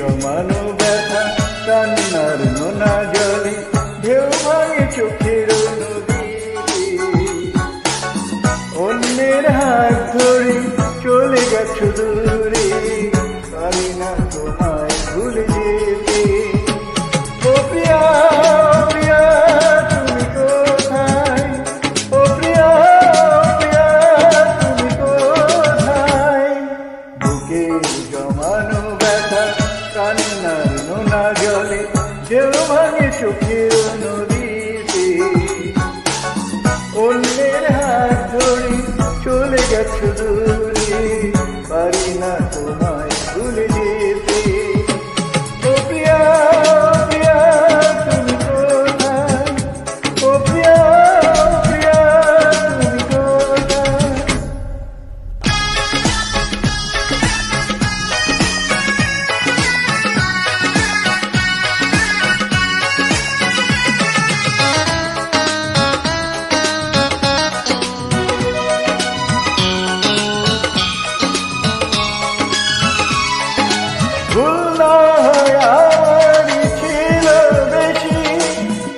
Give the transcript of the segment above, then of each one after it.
জমানো ব্যথা কান্নার নোনা জলে ঢেউ ভাঙে চোখের নদী। অন্যের হাত ধরে চলে গেছো দূরে, পারি না তোমায় ভুলে যেতে। ও প্রিয়া প্রিয়া তুমি কোথায়, ও প্রিয়া প্রিয়া তুমি কোথায়। বুকের জমানো ব্যথা কান্নার নোনা জলে ঢেউ ভাঙে চোখের নদীতে। অন্যের হাত ধরে চলে গেছো দূরে, পারি না তোমায় ভুলে যেতে। ও প্রিয়া প্রিয়া তুমি কোথায়, ও প্রিয়া প্রিয়া তুমি কোথায়। ভুল না হয় আমারই ছিল বেশি,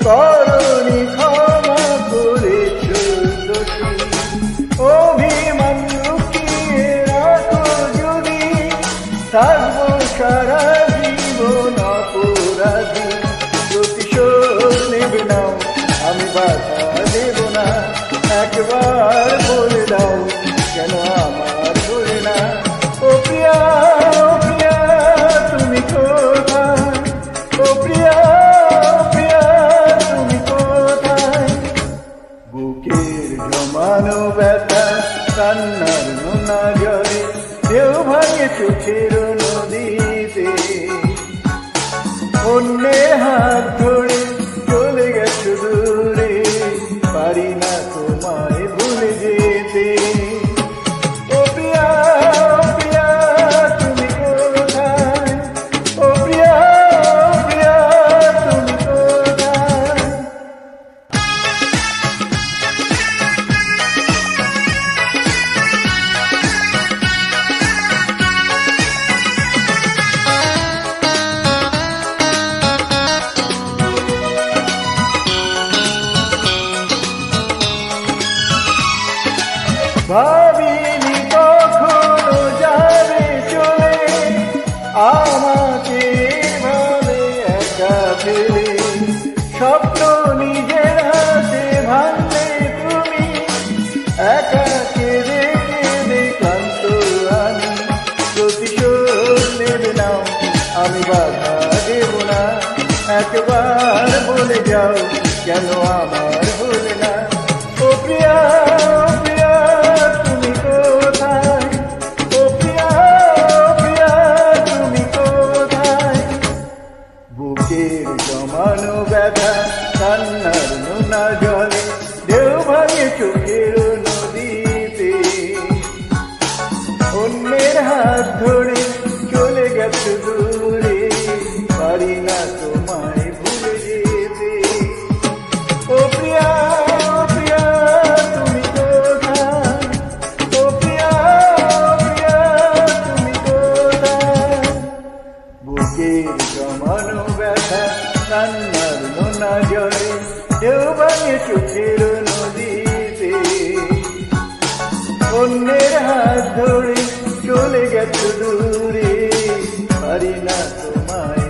করনি ক্ষমা করেছ দোষী। অভিমান লুকিয়ে রাখো যদি, থাকবো সারা জীবন অপরাধী। প্রতিশোধ নেবে নাও, আমি বাধা দেব না। একবার বলে দাও কেন আমার বলে না। ও প্রিয়া প্রিয়া তুমি কোথায়, ও প্রিয়া প্রিয়া তুমি কোথায়। বুকের জমানো ব্যথা কান্নার নোনা জলে ঢেউ ভাঙে চোখের নদীতে। অন্যের হাত ধরে চলে গেছো দূরে, পারি না তোমায় ভুলে যেতে। ও প্রিয়া প্রিয়া তুমি কোথায়, ও প্রিয়া প্রিয়া তুমি কোথায়। ভাবিনি কখনো যাবে চলে, আমাকে ভাবে একা ফেলে। স্বপ্ন নিজের হাতে ভাঙলে তুমি, একা কেঁদে কেঁদে ক্লান্ত আমি। প্রতিশোধ নেবে নাও, আমি বাধা দেব না। একবার বলে যাও কেন আমার বলে না। ও প্রিয়া প্রিয়া তুমি কোথায়, ও প্রিয়া প্রিয়া তুমি কোথায়। বুকের জমানো ব্যথা কান্নার নোনা জলে ঢেউ ভাঙে চোখের নদীতে। অন্যের হাত ধরে চলে গেছো দূরে, পারি না তোমায় ভুলে যেতে। ও প্রিয়া প্রিয়া তুমি কোথায়, ও প্রিয়া প্রিয়া তুমি কোথায়। বুকের জমানো ব্যথা কান্নার নোনা জলে ঢেউ ভাঙে চোখের নদীতে। অন্যের হাত ধরে চলে গেছো দূরে, পারি না তোমায়